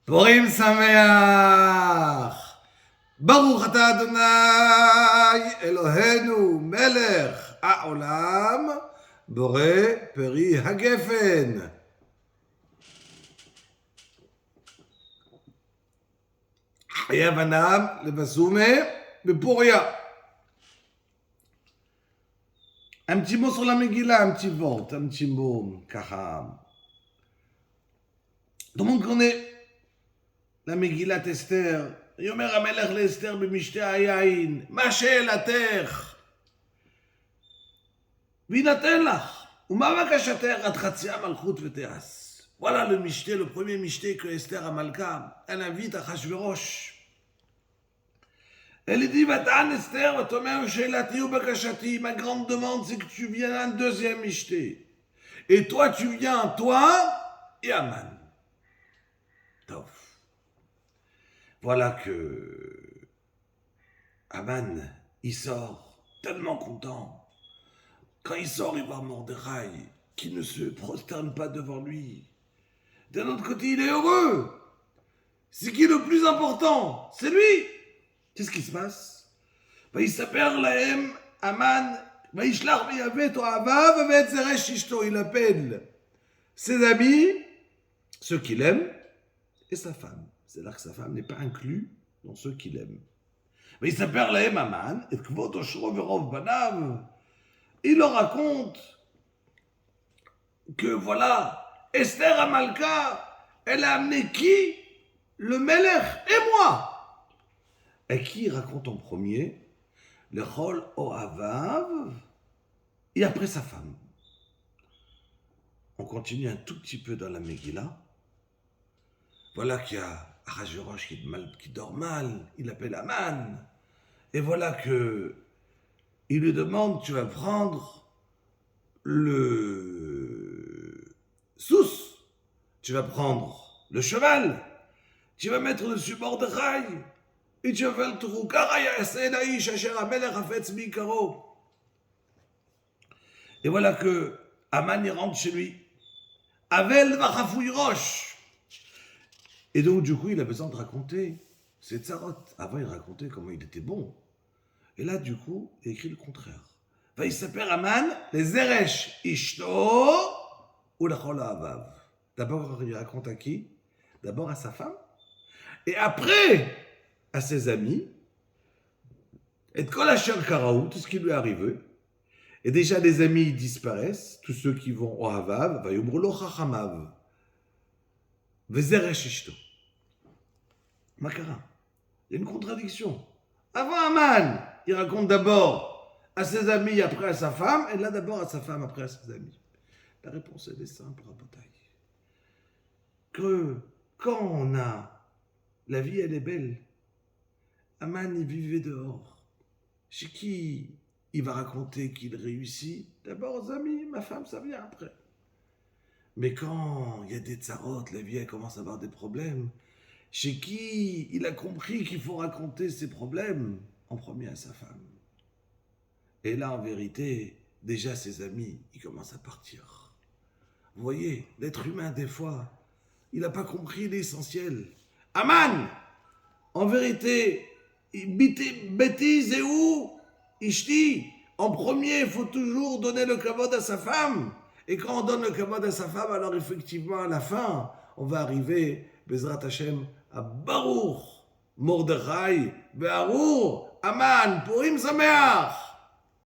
פורים שמח! ברוך אתה אדוני אלוהינו מלך העולם בורא פרי הגפן. חייב אדם לבסומה בפוריה. Un petit mot sur la Megillah, un petit mot, ככה. Tout le monde connaît la Megillat Esther. יאמר המלך לאסתר במשתה היין, מה שאלתך? וינתן לך. ומה בקשתך? עד חצי המלכות ותעש. Voilà le משתה, le premier משתה que Esther המלכה, elle invite אחשוורוש. Elle dit, va-t'en Esther, va-t'en שאלתי ובקשתי, ma grande demande c'est que tu viennes un deuxième משתה. Et toi tu viens, toi et Aman. Tov. Voilà que Aman, il sort tellement content. Quand il sort, il voit Mordechai qui ne se prosterne pas devant lui. D'un autre côté, il est heureux. C'est qui le plus important? C'est lui. Qu'est-ce qui se passe? Il s'appelle Lahem Aman. Il appelle ses amis, ceux qu'il aime, et sa femme. C'est-à-dire que sa femme n'est pas inclue dans ceux qu'il aime. Mais il s'appelle Lahem Aman, et il leur raconte que voilà, Esther Amalka, elle a amené qui? Le Melech et moi. Et qui raconte en premier? Le Chol Ohavav, et après sa femme. On continue un tout petit peu dans la Megillah. Voilà qu'il y a Achashverosh qui dort mal, il appelle Aman. Et voilà que il lui demande, tu vas prendre le sous, tu vas prendre le cheval, tu vas mettre dessus Mordechai, et tu vas faire le trou. Et voilà que Aman il rentre chez lui. Avel vachafouy roche. Et donc, du coup, il a besoin de raconter ses tsarotes. Avant, il racontait comment il était bon. Et là, du coup, il écrit le contraire. Il s'appelle Aman, les Zeresh Ishto ou la Chol Avav. D'abord, il raconte à qui? D'abord à sa femme. Et après, à ses amis. Et de Kol Asher Karaou, tout ce qui lui est arrivé. Et déjà, les amis disparaissent. Tous ceux qui vont au Havav, Vayomrulo Chachamav. Vezeresh Ishto. Makara. Il y a une contradiction. Avant Aman, il raconte d'abord à ses amis, après à sa femme, et là d'abord à sa femme, après à ses amis. La réponse elle est simple, Rabotai. Que quand on a la vie, elle est belle. Aman, il vivait dehors. Chez qui il va raconter qu'il réussit? D'abord aux amis, ma femme, ça vient après. Mais quand il y a des tsarotes, la vie, elle commence à avoir des problèmes. Chez qui il a compris qu'il faut raconter ses problèmes en premier à sa femme. Et là, en vérité, déjà ses amis, ils commencent à partir. Vous voyez, l'être humain, des fois, il n'a pas compris l'essentiel. Aman, en vérité, bêtise et où? Ishti, en premier, il faut toujours donner le kavod à sa femme. Et quand on donne le kavod à sa femme, alors effectivement, à la fin, on va arriver, Bezrat Hashem, à Baruch, Mordechai, Be'arur, Aman, Purim Sameach.